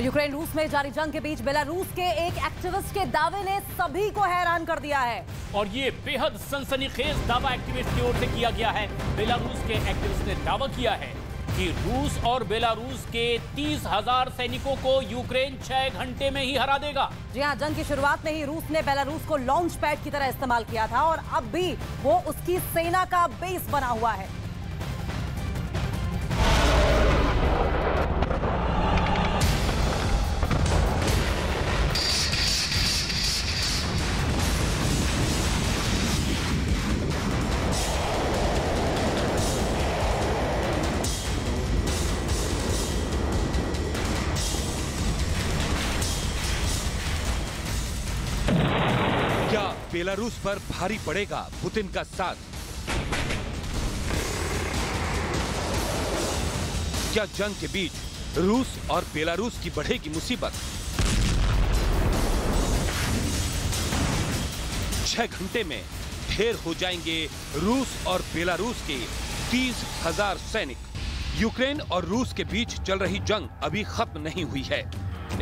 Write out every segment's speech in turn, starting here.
और यूक्रेन रूस में जारी जंग के बीच बेलारूस के एक एक्टिविस्ट के दावे ने सभी को हैरान कर दिया है। और ये बेहद सनसनीखेज दावा एक्टिविस्ट की ओर से किया गया है। बेलारूस के एक्टिविस्ट ने दावा किया है कि रूस और बेलारूस के 30,000 सैनिकों को यूक्रेन 6 घंटे में ही हरा देगा। जी हां, जंग की शुरुआत में ही रूस ने बेलारूस को लॉन्च पैड की तरह इस्तेमाल किया था और अब भी वो उसकी सेना का बेस बना हुआ है। बेलारूस पर भारी पड़ेगा पुतिन का साथ? क्या जंग के बीच रूस और बेलारूस की बढ़ेगी मुसीबत? 6 घंटे में ढेर हो जाएंगे रूस और बेलारूस के 30,000 सैनिक। यूक्रेन और रूस के बीच चल रही जंग अभी खत्म नहीं हुई है।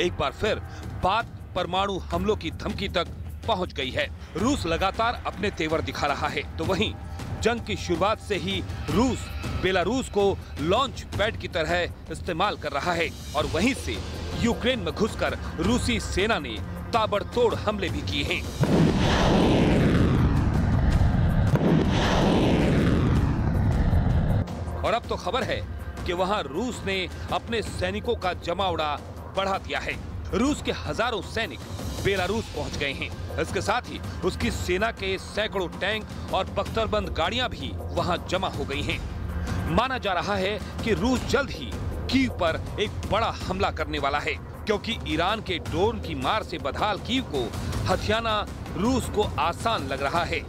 एक बार फिर बात परमाणु हमलों की धमकी तक पहुंच गई है। रूस लगातार अपने तेवर दिखा रहा है, तो वहीं जंग की शुरुआत से ही रूस बेलारूस को लॉन्च पैड की तरह इस्तेमाल कर रहा है और वहीं से यूक्रेन में घुसकर रूसी सेना ने ताबड़तोड़ हमले भी किए हैं। और अब तो खबर है कि वहां रूस ने अपने सैनिकों का जमावड़ा बढ़ा दिया है। रूस के हजारों सैनिक बेलारूस पहुंच गए हैं। इसके साथ ही उसकी सेना के सैकड़ों टैंक और बख्तरबंद गाड़ियां भी वहां जमा हो गई हैं। माना जा रहा है कि रूस जल्द ही कीव पर एक बड़ा हमला करने वाला है, क्योंकि ईरान के ड्रोन की मार से बदहाल कीव को हथियाना रूस को आसान लग रहा है।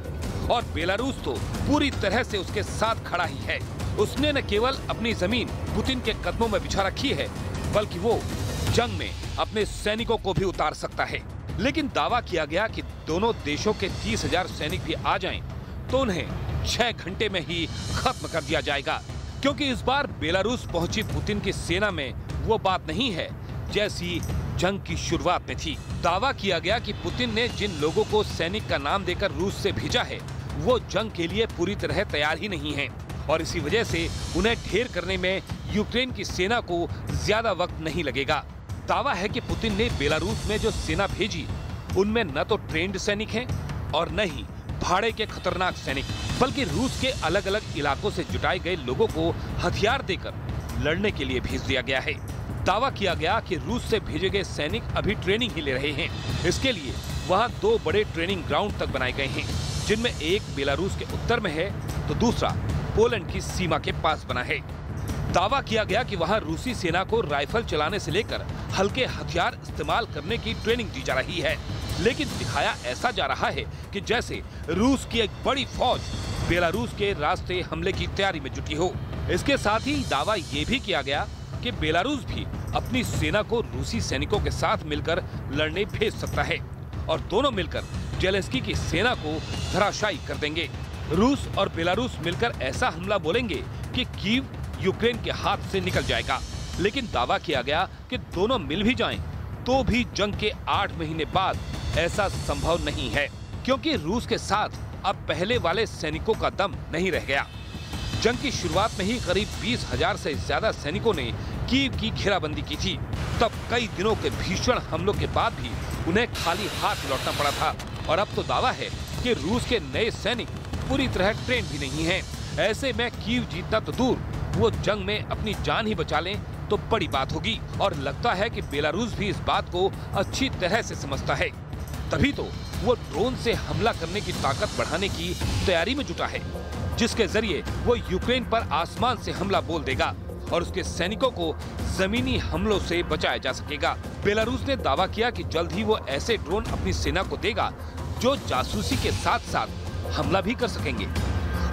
और बेलारूस तो पूरी तरह से उसके साथ खड़ा ही है। उसने न केवल अपनी जमीन पुतिन के कदमों में बिछा रखी है, बल्कि वो जंग में अपने सैनिकों को भी उतार सकता है। लेकिन दावा किया गया कि दोनों देशों के 30,000 सैनिक भी आ जाएं, तो उन्हें 6 घंटे में ही खत्म कर दिया जाएगा, क्योंकि इस बार बेलारूस पहुंची पुतिन की सेना में वो बात नहीं है जैसी जंग की शुरुआत में थी। दावा किया गया कि पुतिन ने जिन लोगों को सैनिक का नाम देकर रूस से भेजा है, वो जंग के लिए पूरी तरह तैयार ही नहीं है और इसी वजह से उन्हें ढेर करने में यूक्रेन की सेना को ज्यादा वक्त नहीं लगेगा। दावा है कि पुतिन ने बेलारूस में जो सेना भेजी, उनमें न तो ट्रेंड सैनिक हैं और न ही भाड़े के खतरनाक सैनिक, बल्कि रूस के अलग अलग इलाकों से जुटाए गए लोगों को हथियार देकर लड़ने के लिए भेज दिया गया है। दावा किया गया कि रूस से भेजे गए सैनिक अभी ट्रेनिंग ही ले रहे हैं। इसके लिए वहां 2 बड़े ट्रेनिंग ग्राउंड तक बनाए गए हैं, जिनमें एक बेलारूस के उत्तर में है तो दूसरा पोलैंड की सीमा के पास बना है। दावा किया गया कि वहां रूसी सेना को राइफल चलाने से लेकर हल्के हथियार इस्तेमाल करने की ट्रेनिंग दी जा रही है, लेकिन दिखाया ऐसा जा रहा है कि जैसे रूस की एक बड़ी फौज बेलारूस के रास्ते हमले की तैयारी में जुटी हो। इसके साथ ही दावा ये भी किया गया कि बेलारूस भी अपनी सेना को रूसी सैनिकों के साथ मिलकर लड़ने भेज सकता है और दोनों मिलकर जेलेंस्की की सेना को धराशायी कर देंगे। रूस और बेलारूस मिलकर ऐसा हमला बोलेंगे कि कीव यूक्रेन के हाथ से निकल जाएगा। लेकिन दावा किया गया कि दोनों मिल भी जाएं, तो भी जंग के 8 महीने बाद ऐसा संभव नहीं है, क्योंकि रूस के साथ अब पहले वाले सैनिकों का दम नहीं रह गया। जंग की शुरुआत में ही करीब 20,000 से ज्यादा सैनिकों ने कीव की घेराबंदी की थी। तब कई दिनों के भीषण हमलों के बाद भी उन्हें खाली हाथ लौटना पड़ा था। और अब तो दावा है कि रूस के नए सैनिक पूरी तरह ट्रेन भी नहीं हैं। ऐसे में कीव जीतना तो दूर, वो जंग में अपनी जान ही बचा लें तो बड़ी बात होगी। और लगता है कि बेलारूस भी इस बात को अच्छी तरह से समझता है, तभी तो वो ड्रोन से हमला करने की ताकत बढ़ाने की तैयारी में जुटा है, जिसके जरिए वो यूक्रेन पर आसमान से हमला बोल देगा और उसके सैनिकों को जमीनी हमलों से बचाया जा सकेगा। बेलारूस ने दावा किया कि जल्द ही वो ऐसे ड्रोन अपनी सेना को देगा जो जासूसी के साथ साथ हमला भी कर सकेंगे।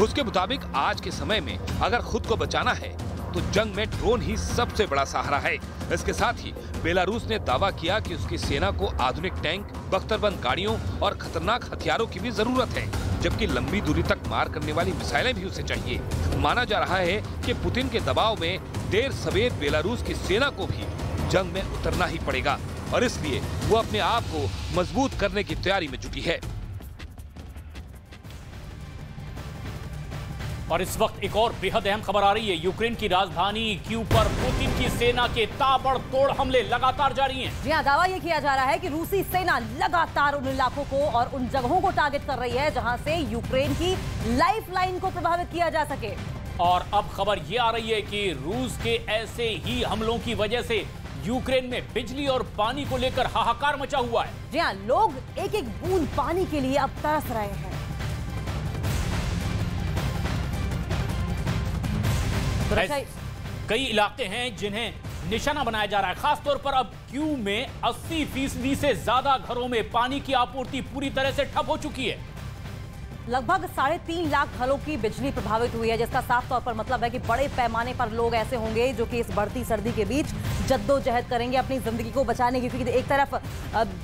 उसके मुताबिक आज के समय में अगर खुद को बचाना है तो जंग में ड्रोन ही सबसे बड़ा सहारा है। इसके साथ ही बेलारूस ने दावा किया कि उसकी सेना को आधुनिक टैंक, बख्तरबंद गाड़ियों और खतरनाक हथियारों की भी जरूरत है, जबकि लंबी दूरी तक मार करने वाली मिसाइलें भी उसे चाहिए। माना जा रहा है कि पुतिन के दबाव में देर सवेर बेलारूस की सेना को भी जंग में उतरना ही पड़ेगा और इसलिए वो अपने आप को मजबूत करने की तैयारी में जुटी है। और इस वक्त एक और बेहद अहम खबर आ रही है। यूक्रेन की राजधानी कीव पर पुतिन की सेना के ताबड़तोड़ हमले लगातार जारी हैं। जी हां, दावा यह किया जा रहा है कि रूसी सेना लगातार उन इलाकों को और उन जगहों को टारगेट कर रही है जहां से यूक्रेन की लाइफलाइन को प्रभावित किया जा सके। और अब खबर यह आ रही है कि रूस के ऐसे ही हमलों की वजह से यूक्रेन में बिजली और पानी को लेकर हाहाकार मचा हुआ है। जी हां, लोग एक एक बूंद पानी के लिए अब तरस रहे हैं। कई इलाके हैं जिन्हें निशाना बनाया जा रहा है। खासतौर पर अब कीव में 80% से ज्यादा घरों में पानी की आपूर्ति पूरी तरह से ठप हो चुकी है। लगभग 3.5 लाख घरों की बिजली प्रभावित हुई है, जिसका साफ तौर पर मतलब है कि बड़े पैमाने पर लोग ऐसे होंगे जो कि इस बढ़ती सर्दी के बीच जद्दोजहद करेंगे अपनी जिंदगी को बचाने की, क्योंकि एक तरफ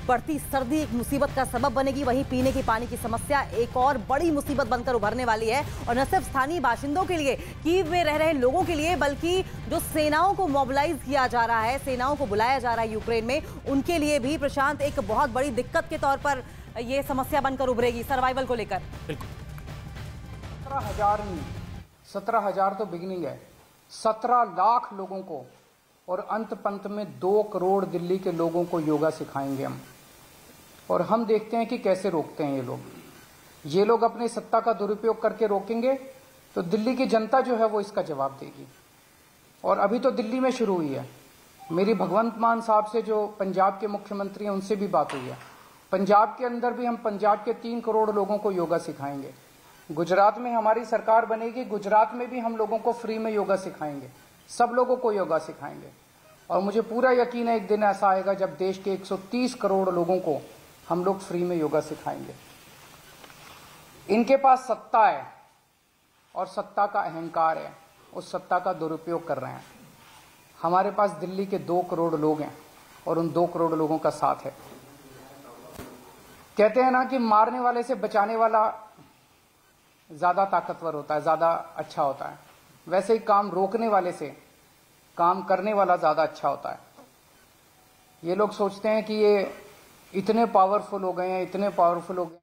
बढ़ती सर्दी एक मुसीबत का सबब बनेगी, वहीं पीने के पानी की समस्या एक और बड़ी मुसीबत बनकर उभरने वाली है। और न सिर्फ स्थानीय बाशिंदों के लिए, कीव में रह रहे लोगों के लिए, बल्कि जो सेनाओं को मोबिलाइज किया जा रहा है, सेनाओं को बुलाया जा रहा है यूक्रेन में, उनके लिए भी प्रशांत एक बहुत बड़ी दिक्कत के तौर पर ये समस्या बनकर उभरेगी सर्वाइवल को लेकर। 17,000 तो बिगिनिंग है, 17 लाख लोगों को और अंत पंत में 2 करोड़ दिल्ली के लोगों को योगा सिखाएंगे हम। और हम देखते हैं कि कैसे रोकते हैं ये लोग अपनी सत्ता का दुरुपयोग करके रोकेंगे तो दिल्ली की जनता जो है वो इसका जवाब देगी। और अभी तो दिल्ली में शुरू हुई है। मेरी भगवंत मान साहब से जो पंजाब के मुख्यमंत्री हैं उनसे भी बात हुई है। पंजाब के अंदर भी हम पंजाब के 3 करोड़ लोगों को योगा सिखाएंगे। गुजरात में हमारी सरकार बनेगी, गुजरात में भी हम लोगों को फ्री में योगा सिखाएंगे, सब लोगों को योगा सिखाएंगे। और मुझे पूरा यकीन है एक दिन ऐसा आएगा जब देश के 130 करोड़ लोगों को हम लोग फ्री में योगा सिखाएंगे। इनके पास सत्ता है और सत्ता का अहंकार है, उस सत्ता का दुरुपयोग कर रहे हैं। हमारे पास दिल्ली के 2 करोड़ लोग हैं और उन 2 करोड़ लोगों का साथ है। कहते हैं ना कि मारने वाले से बचाने वाला ज्यादा ताकतवर होता है, ज्यादा अच्छा होता है। वैसे ही काम रोकने वाले से काम करने वाला ज्यादा अच्छा होता है। ये लोग सोचते हैं कि ये इतने पावरफुल हो गए हैं, इतने पावरफुल हो गए हैं।